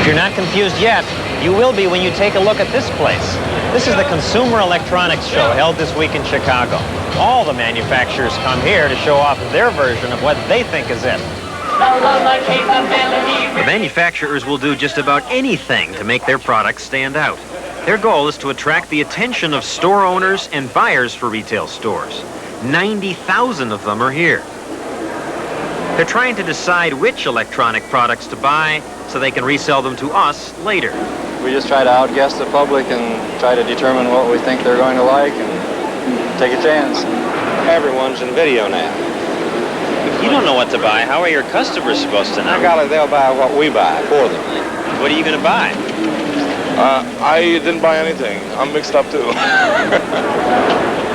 you're not confused yet, you will be when you take a look at this place. This is the Consumer Electronics Show held this week in Chicago. All the manufacturers come here to show off their version of what they think is it. The manufacturers will do just about anything to make their products stand out. Their goal is to attract the attention of store owners and buyers for retail stores. 90,000 of them are here. They're trying to decide which electronic products to buy so they can resell them to us later. We just try to outguess the public and try to determine what we think they're going to like and take a chance. Everyone's in video now. If you don't know what to buy, how are your customers supposed to know? I got it, they'll buy what we buy for them. What are you going to buy? I didn't buy anything. I'm mixed up too.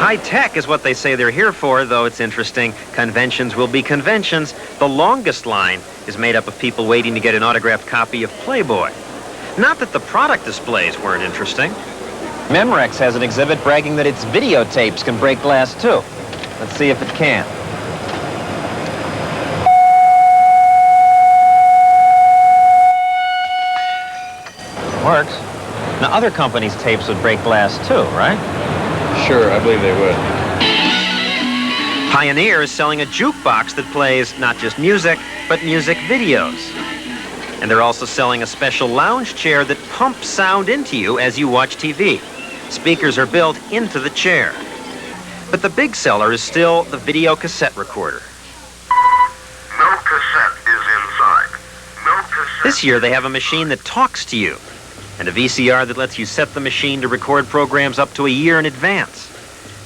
High tech is what they say they're here for, though it's interesting. Conventions will be conventions. The longest line is made up of people waiting to get an autographed copy of Playboy. Not that the product displays weren't interesting. Memorex has an exhibit bragging that its videotapes can break glass too. Let's see if it can. Works. Now, other companies' tapes would break glass too, right? Sure, I believe they would. Pioneer is selling a jukebox that plays not just music, but music videos. And they're also selling a special lounge chair that pumps sound into you as you watch TV. Speakers are built into the chair. But the big seller is still the video cassette recorder. No cassette is inside. No cassette. This year they have a machine that talks to you, and a VCR that lets you set the machine to record programs up to a year in advance.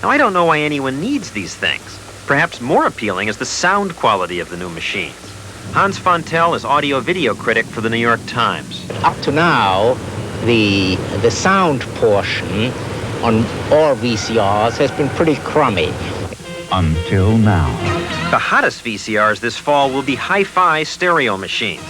Now, I don't know why anyone needs these things. Perhaps more appealing is the sound quality of the new machines. Hans Fontel is audio-video critic for the New York Times. Up to now, the sound portion on all VCRs has been pretty crummy. Until now. The hottest VCRs this fall will be hi-fi stereo machines.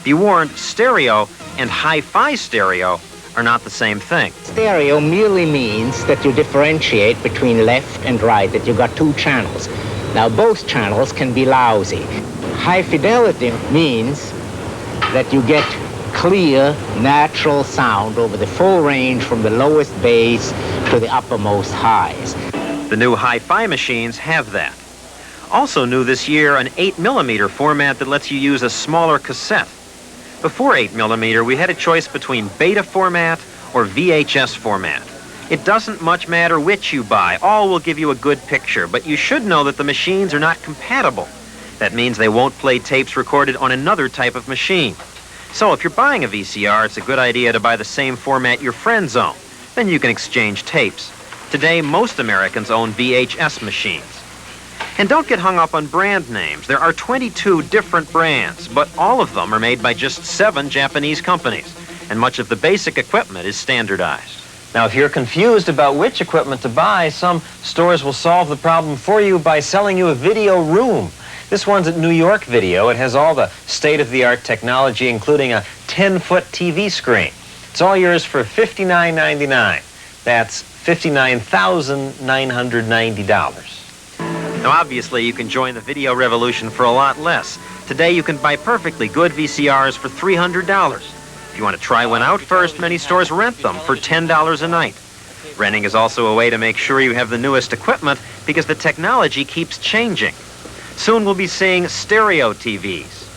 Be warned, stereo and hi-fi stereo are not the same thing. Stereo merely means that you differentiate between left and right, that you've got two channels. Now, both channels can be lousy. High fidelity means that you get clear, natural sound over the full range from the lowest bass to the uppermost highs. The new hi-fi machines have that. Also new this year, an 8mm format that lets you use a smaller cassette. Before 8mm, we had a choice between beta format or VHS format. It doesn't much matter which you buy. All will give you a good picture, but you should know that the machines are not compatible. That means they won't play tapes recorded on another type of machine. So if you're buying a VCR, it's a good idea to buy the same format your friends own. Then you can exchange tapes. Today, most Americans own VHS machines. And don't get hung up on brand names. There are 22 different brands, but all of them are made by just 7 Japanese companies, and much of the basic equipment is standardized. Now, if you're confused about which equipment to buy, some stores will solve the problem for you by selling you a video room. This one's at New York Video. It has all the state-of-the-art technology, including a 10-foot TV screen. It's all yours for $59.99. That's $59,990. Now, obviously, you can join the video revolution for a lot less. Today, you can buy perfectly good VCRs for $300. If you want to try one out first, many stores rent them for $10 a night. Renting is also a way to make sure you have the newest equipment because the technology keeps changing. Soon we'll be seeing stereo TVs,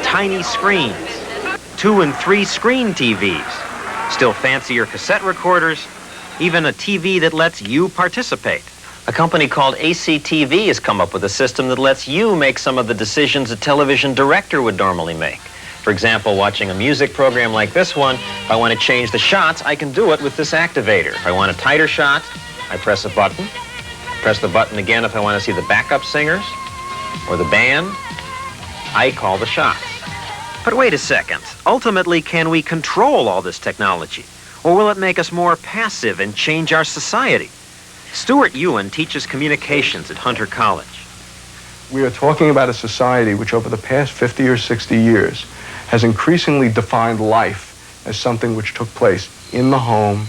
tiny screens, 2- and 3-screen TVs, still fancier cassette recorders, even a TV that lets you participate. A company called ACTV has come up with a system that lets you make some of the decisions a television director would normally make. For example, watching a music program like this one, if I want to change the shots, I can do it with this activator. If I want a tighter shot, I press a button. Press the button again if I want to see the backup singers or the band. I call the shots. But wait a second. Ultimately, can we control all this technology? Or will it make us more passive and change our society? Stuart Ewan teaches communications at Hunter College. We are talking about a society which over the past 50 or 60 years has increasingly defined life as something which took place in the home,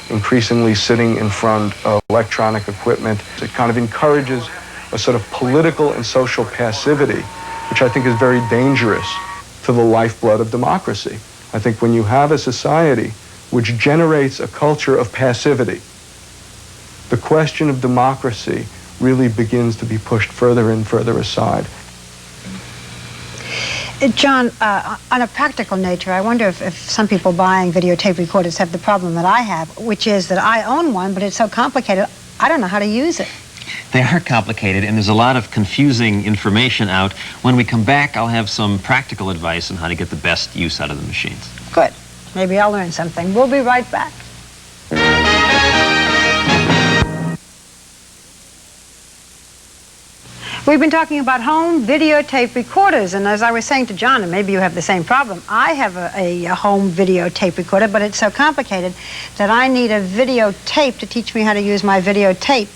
increasingly sitting in front of electronic equipment. It kind of encourages a sort of political and social passivity, which I think is very dangerous to the lifeblood of democracy. I think when you have a society which generates a culture of passivity, the question of democracy really begins to be pushed further and further aside. John, on a practical nature, I wonder if some people buying videotape recorders have the problem that I have, which is that I own one, but it's so complicated, I don't know how to use it. They are complicated, and there's a lot of confusing information out. When we come back, I'll have some practical advice on how to get the best use out of the machines. Good. Maybe I'll learn something. We'll be right back. We've been talking about home videotape recorders, and as I was saying to John, and maybe you have the same problem, I have a home videotape recorder, but it's so complicated that I need a videotape to teach me how to use my videotape.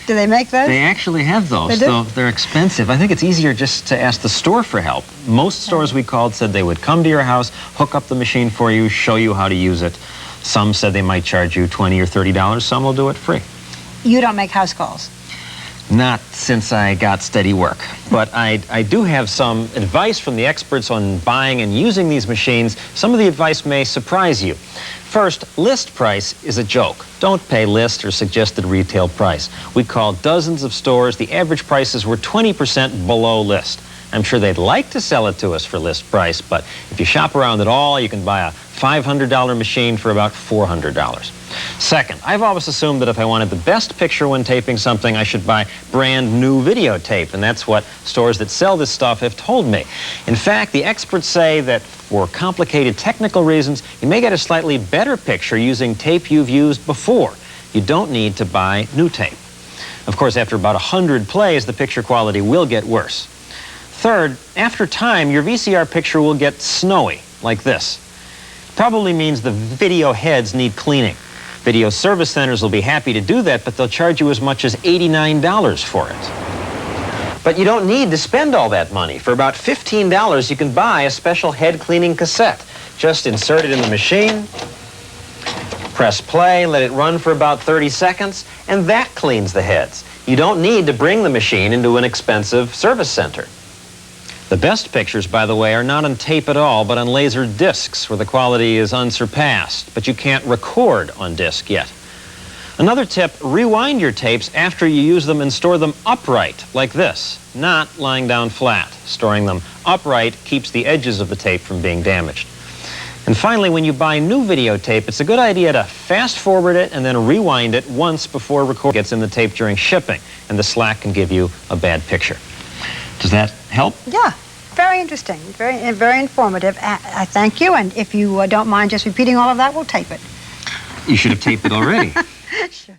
Do they make those? They actually have those, They do? though they're expensive. I think it's easier just to ask the store for help. Most stores we called said they would come to your house, hook up the machine for you, show you how to use it. Some said they might charge you $20 or $30. Some will do it free. You don't make house calls. Not since I got steady work. But I do have some advice from the experts on buying and using these machines. Some of the advice may surprise you. First, list price is a joke. Don't pay list or suggested retail price. We called dozens of stores. The average prices were 20% below list. I'm sure they'd like to sell it to us for list price, but if you shop around at all, you can buy a $500 machine for about $400. Second, I've always assumed that if I wanted the best picture when taping something, I should buy brand new videotape, and that's what stores that sell this stuff have told me. In fact, the experts say that for complicated technical reasons, you may get a slightly better picture using tape you've used before. You don't need to buy new tape. Of course, after about 100 plays, the picture quality will get worse. Third, after time, your VCR picture will get snowy, like this. Probably means the video heads need cleaning. Video service centers will be happy to do that, but they'll charge you as much as $89 for it. But you don't need to spend all that money. For about $15, you can buy a special head cleaning cassette. Just insert it in the machine, press play, let it run for about 30 seconds, and that cleans the heads. You don't need to bring the machine into an expensive service center. The best pictures, by the way, are not on tape at all, but on laser discs, where the quality is unsurpassed, but you can't record on disc yet. Another tip, rewind your tapes after you use them and store them upright, like this, not lying down flat. Storing them upright keeps the edges of the tape from being damaged. And finally, when you buy new videotape, it's a good idea to fast forward it and then rewind it once before recording gets in the tape during shipping, and the slack can give you a bad picture. Does that help? Yeah, very interesting, very informative. I thank you, and if you don't mind just repeating all of that, we'll tape it. You should have taped it already. Sure.